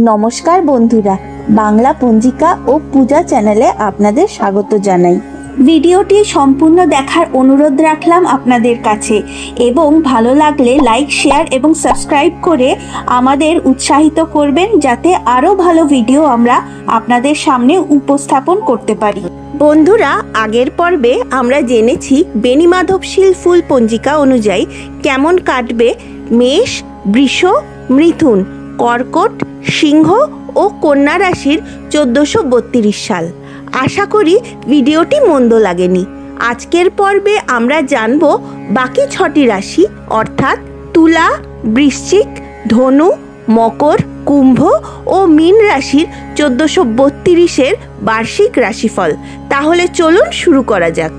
নমস্কার বন্ধুরা, বাংলা পঞ্জিকা ও পূজা চ্যানেলে আপনাদের স্বাগত জানাই। ভিডিওটি সম্পূর্ণ দেখার অনুরোধ রাখলাম আপনাদের কাছে এবং ভালো লাগলে লাইক, শেয়ার এবং সাবস্ক্রাইব করে আমাদের উৎসাহিত করবেন যাতে আরও ভালো ভিডিও আমরা আপনাদের সামনে উপস্থাপন করতে পারি। বন্ধুরা, আগের পর্বে আমরা জেনেছি বেণীমাধবশীল ফুল পঞ্জিকা অনুযায়ী কেমন কাটবে মেষ, বৃষ, মিথুন, কর্কট, সিংহ ও কন্যা রাশির 1432 সাল। আশা করি ভিডিওটি মন্দ লাগেনি। আজকের পর্বে আমরা জানব বাকি 6টি রাশি অর্থাৎ তুলা, বৃশ্চিক, ধনু, মকর, কুম্ভ ও মীন রাশির 1432-এর বার্ষিক রাশিফল। তাহলে চলুন শুরু করা যাক।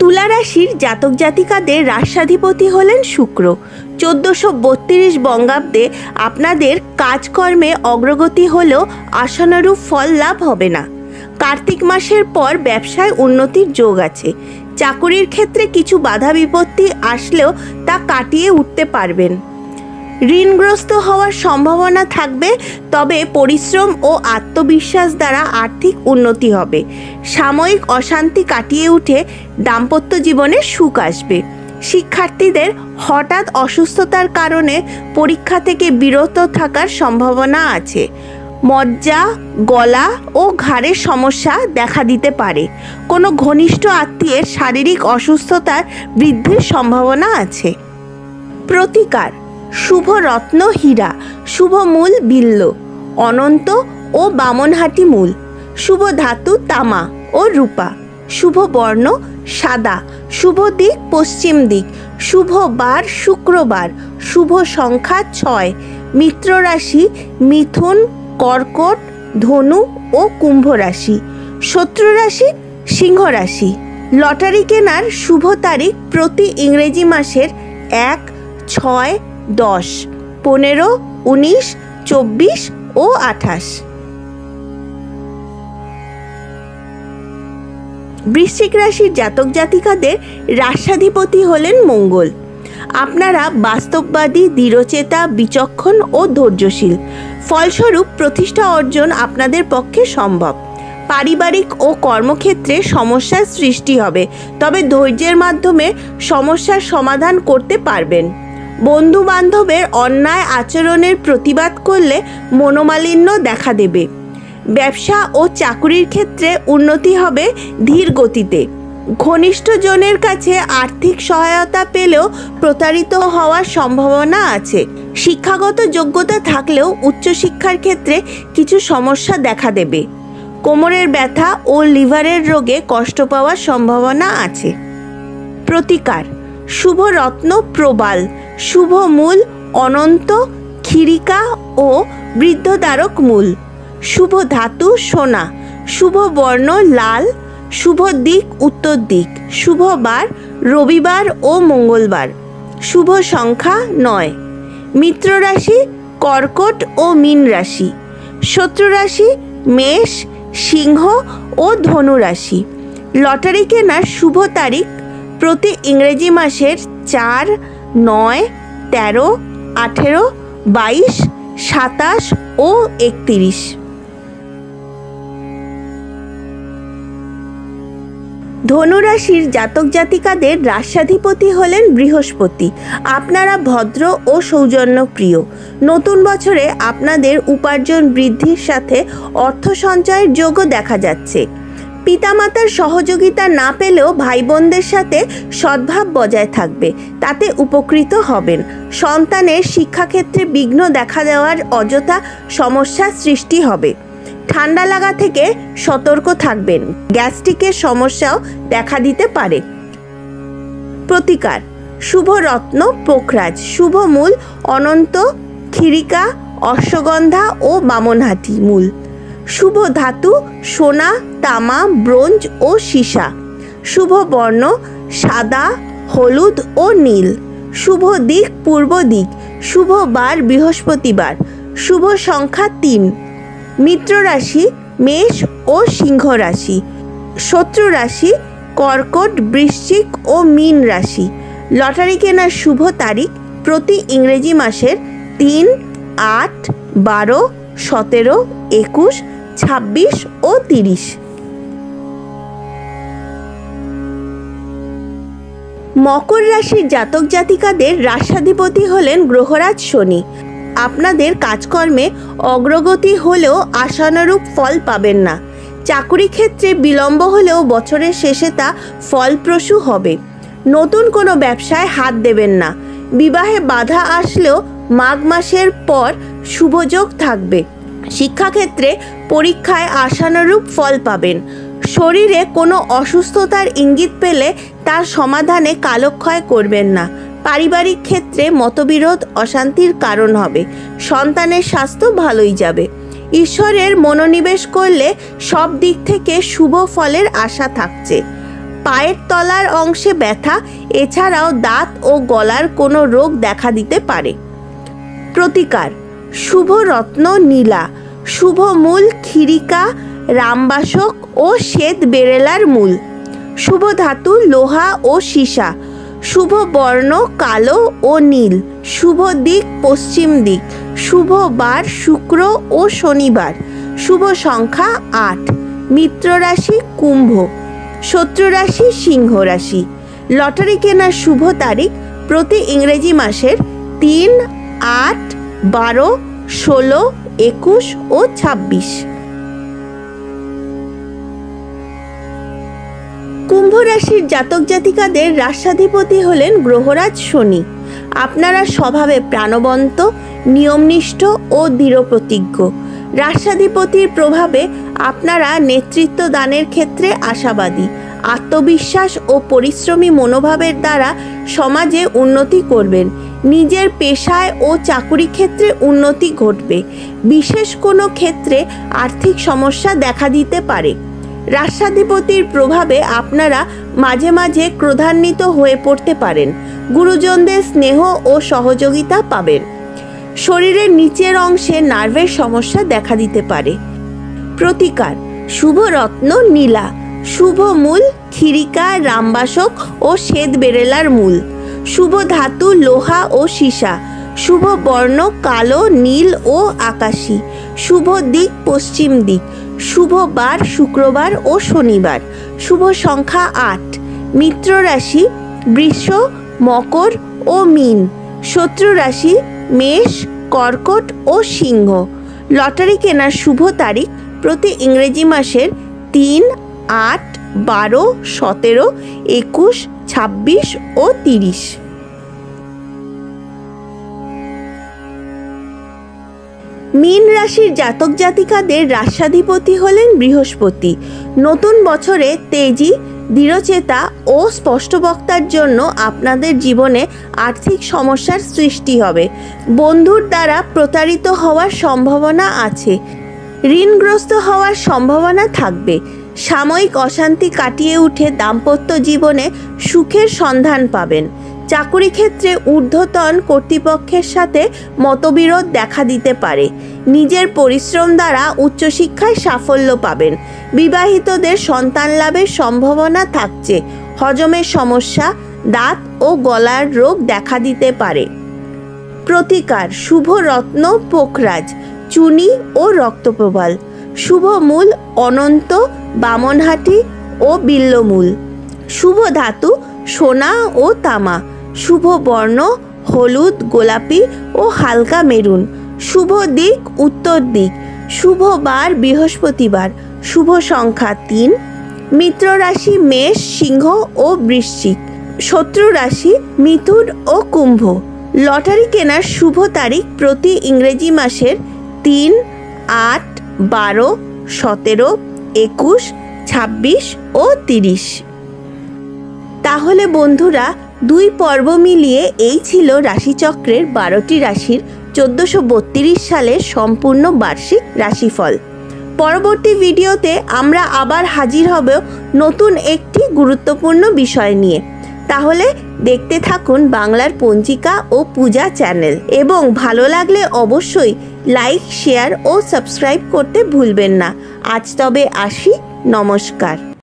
তুলা রাশির জাতক জাতিকাদের রাশাধিপতি হলেন শুক্র। 1432 বঙ্গাব্দে আপনাদের কাজকর্মে অগ্রগতি হলেও আশানুরূপ ফল লাভ হবে না। কার্তিক মাসের পর ব্যবসায় উন্নতির যোগ আছে। চাকুরির ক্ষেত্রে কিছু বাধা বিপত্তি আসলেও তা কাটিয়ে উঠতে পারবেন। ঋণগ্রস্ত হওয়ার সম্ভাবনা থাকবে, তবে পরিশ্রম ও আত্মবিশ্বাস দ্বারা আর্থিক উন্নতি হবে। সাময়িক অশান্তি কাটিয়ে উঠে দাম্পত্য জীবনে সুখ আসবে। শিক্ষার্থীদের হঠাৎ অসুস্থতার কারণে পরীক্ষা থেকে বিরত থাকার সম্ভাবনা আছে। মজ্জা, গলা ও ঘাড়ের সমস্যা দেখা দিতে পারে। কোনো ঘনিষ্ঠ আত্মীয়ের শারীরিক অসুস্থতার বৃদ্ধির সম্ভাবনা আছে। প্রতিকার: শুভ রত্ন হীরা, শুভ মূল বিল্ল, অনন্ত ও বামনহাটি মূল, শুভ ধাতু তামা ও রূপা, শুভ বর্ণ সাদা, শুভ দিক পশ্চিম দিক, শুভ বার শুক্রবার, শুভ সংখ্যা 6। মিত্র রাশি মিথুন, কর্কট, ধনু ও কুম্ভ রাশি। শত্রু রাশি সিংহ রাশি। লটারি কেনার শুভ তারিখ প্রতি ইংরেজি মাসের 1, 6, 10, 15, 19, 24 ও 28। বৃশ্চিক রাশির জাতক জাতিকাদের রাশাধিপতি হলেন মঙ্গল। আপনারা বাস্তববাদী, দৃঢ়চেতা, বিচক্ষণ ও ধৈর্যশীল। ফলস্বরূপ প্রতিষ্ঠা অর্জন আপনাদের পক্ষে সম্ভব। পারিবারিক ও কর্মক্ষেত্রে সমস্যার সৃষ্টি হবে, তবে ধৈর্যের মাধ্যমে সমস্যার সমাধান করতে পারবেন। বন্ধু বান্ধবের অন্যায় আচরণের প্রতিবাদ করলে মনোমালিন্য দেখা দেবে। ব্যবসা ও চাকুরির ক্ষেত্রে উন্নতি হবে ধীর গতিতে। ঘনিষ্ঠজনের কাছে আর্থিক সহায়তা পেলেও প্রতারিত হওয়ার সম্ভাবনা আছে। শিক্ষাগত যোগ্যতা থাকলেও উচ্চশিক্ষার ক্ষেত্রে কিছু সমস্যা দেখা দেবে। কোমরের ব্যথা ও লিভারের রোগে কষ্ট পাওয়ার সম্ভাবনা আছে। প্রতিকার: শুভ রত্ন প্রবাল, শুভ মূল অনন্ত, ক্ষীরিকা ও বৃদ্ধদ্বারক মূল, শুভ ধাতু সোনা, শুভ বর্ণ লাল, শুভ দিক উত্তর দিক, শুভ বার রবিবার ও মঙ্গলবার, শুভ সংখ্যা 9। মিত্র রাশি কর্কট ও মীন রাশি। শত্রু রাশি মেষ, সিংহ ও ধনু রাশি। লটারি কেনার শুভ তারিখ প্রতি ইংরেজি মাসের 4, 9, 13, 18, 22, 27 ও 31। ধনুরাশির জাতক জাতিকাদের রাশাধিপতি হলেন বৃহস্পতি। আপনারা ভদ্র ও সৌজন্যপ্রিয়। নতুন বছরে আপনাদের উপার্জন বৃদ্ধির সাথে অর্থ সঞ্চয়ের যোগও দেখা যাচ্ছে। পিতামাতার সহযোগিতা না পেলেও ভাই বোনদের সাথে সদ্ভাব বজায় থাকবে, তাতে উপকৃত হবেন। সন্তানের শিক্ষাক্ষেত্রে বিঘ্ন দেখা দেওয়ার অযথা সমস্যার সৃষ্টি হবে। ঠান্ডা লাগা থেকে সতর্ক থাকবেন। গ্যাস্ট্রিকের সমস্যাও দেখা দিতে পারে। প্রতিকার: শুভ রত্ন পোখরাজ, শুভ মূল অনন্ত, ক্ষীরিকা, অশ্বগন্ধা ও বামনহাটি মূল, শুভ ধাতু সোনা, তামা, ব্রোঞ্জ ও সীসা, শুভ বর্ণ সাদা, হলুদ ও নীল, শুভ দিক পূর্ব দিক, শুভ বার বৃহস্পতিবার, শুভ সংখ্যা 3। মিত্র রাশি মেষ ও সিংহ রাশি। শত্রু রাশি কর্কট, বৃশ্চিক ও মীন রাশি। লটারি কেনার শুভ তারিখ প্রতি ইংরেজি মাসের 3, 8, 12, 17, 21, 26 ও 30। মকর রাশির জাতক জাতিকাদের রাশাধিপতি হলেন গ্রহরাজ শনি। আপনাদের কাজকর্মে অগ্রগতি হলেও আশানুরূপ ফল পাবেন না। চাকুরি ক্ষেত্রে বিলম্ব হলেও বছরের শেষে তা ফলপ্রসূ হবে। নতুন কোনো ব্যবসায় হাত দেবেন না। বিবাহে বাধা আসলেও মাঘ মাসের পর শুভযোগ থাকবে। শিক্ষাক্ষেত্রে পরীক্ষায় আশানুরূপ ফল পাবেন। শরীরে কোনো অসুস্থতার ইঙ্গিত পেলে তার সমাধানে কালক্ষয় করবেন না। পারিবারিক ক্ষেত্রে মতবিরোধ অশান্তির কারণ হবে। সন্তানের স্বাস্থ্য ভালোই যাবে। ঈশ্বরের মনোনিবেশ করলে সব দিক থেকে শুভ ফলের আশা থাকছে। পায়ের তলার অংশে ব্যথা, এছাড়াও দাঁত ও গলার কোনো রোগ দেখা দিতে পারে। প্রতিকার: শুভ রত্ন নীলা, শুভ মূল ক্ষীরিকা, রামবাসক ও শ্বেত বেরেলার মূল, শুভ ধাতু লোহা ও সীসা, শুভ বর্ণ কালো ও নীল, শুভ দিক পশ্চিম দিক, শুভ বার শুক্র ও শনিবার, শুভ সংখ্যা 8, মিত্র রাশি কুম্ভ, শত্রু রাশি সিংহ রাশি। লটারি কেনার শুভ তারিখ প্রতি ইংরেজি মাসের 3, 8, 12, 16, 21 ও 26। কুম্ভ রাশির জাতক জাতিকাদের রাশাধিপতি হলেন গ্রহরাজ শনি। আপনারা স্বভাবে প্রাণবন্ত, নিয়মনিষ্ঠ ও দৃঢ়প্রতিজ্ঞ। রাশাধিপতির প্রভাবে আপনারা নেতৃত্ব দানের ক্ষেত্রে আশাবাদী। আত্মবিশ্বাস ও পরিশ্রমী মনোভাবের দ্বারা সমাজে উন্নতি করবেন। নিজের পেশায় ও চাকুরি ক্ষেত্রে উন্নতি ঘটবে। বিশেষ কোনো ক্ষেত্রে আর্থিক সমস্যা দেখা দিতে পারে। রাশাধিপতির প্রভাবে আপনারা মাঝে মাঝে ক্রোধান্বিত হয়ে পড়তে পারেন। গুরুজনদের স্নেহ ও সহযোগিতা পাবেন। শরীরের নিচের অংশে নার্ভের সমস্যা দেখা দিতে পারে। প্রতিকার: শুভ রত্ন নীলা, শুভ মূল ক্ষীরিকা, রামবাসক ও শ্বেত বেরেলার মূল, শুভ ধাতু লোহা ও সীসা, শুভ বর্ণ কালো, নীল ও আকাশী, শুভ দিক পশ্চিম দিক, শুভ বার শুক্রবার ও শনিবার, শুভ সংখ্যা 8, মিত্র রাশি বৃষ, মকর ও মীন, শত্রু রাশি মেষ, কর্কট ও সিংহ। লটারি কেনার শুভ তারিখ প্রতি ইংরেজি মাসের 3, 8, 12, 17, 21, 26 ও 30। মীন রাশির জাতক জাতিকাদের রাশাধিপতি হলেন বৃহস্পতি। নতুন বছরে তেজি, দৃঢ়চেতা ও স্পষ্টবক্তার জন্য আপনাদের জীবনে আর্থিক সমস্যার সৃষ্টি হবে। বন্ধুর দ্বারা প্রতারিত হওয়ার সম্ভাবনা আছে। ঋণগ্রস্ত হওয়ার সম্ভাবনা থাকবে। সাময়িক অশান্তি কাটিয়ে উঠে দাম্পত্য জীবনে সুখের সন্ধান পাবেন। চাকুরি ক্ষেত্রে ঊর্ধ্বতন কর্তৃপক্ষের সাথে মতবিরোধ দেখা দিতে পারে। নিজের পরিশ্রম দ্বারা উচ্চশিক্ষায় সাফল্য পাবেন। বিবাহিতদের সন্তান লাভের সম্ভাবনা থাকছে। হজমের সমস্যা, দাঁত ও গলার রোগ দেখা দিতে পারে। প্রতিকার: শুভ রত্ন পোখরাজ, চুনি ও রক্তপ্রবাল, শুভ মূল অনন্ত, বামনহাটি ও বিল্লমূল, শুভ ধাতু সোনা ও তামা, শুভ বর্ণ হলুদ, গোলাপি ও হালকা মেরুন, শুভ দিক উত্তর দিক, শুভ বার বৃহস্পতিবার, শুভ সংখ্যা 3, মিত্র রাশি মেষ, সিংহ ও বৃশ্চিক, শত্রু রাশি মিথুন ও কুম্ভ। লটারি কেনার শুভ তারিখ প্রতি ইংরেজি মাসের 3, 8, 12, 17, 21, 26 ও 30। তাহলে বন্ধুরা, 2 পর্ব মিলিয়ে এই ছিল রাশিচক্রের 12টি রাশির 1432 সালের সম্পূর্ণ বার্ষিক রাশিফল। পরবর্তী ভিডিওতে আমরা আবার হাজির হব নতুন একটি গুরুত্বপূর্ণ বিষয় নিয়ে। তাহলে দেখতে থাকুন বাংলার পঞ্জিকা ও পূজা চ্যানেল, এবং ভালো লাগলে অবশ্যই লাইক, শেয়ার ও সাবস্ক্রাইব করতে ভুলবেন না। আজ তবে আসি, নমস্কার।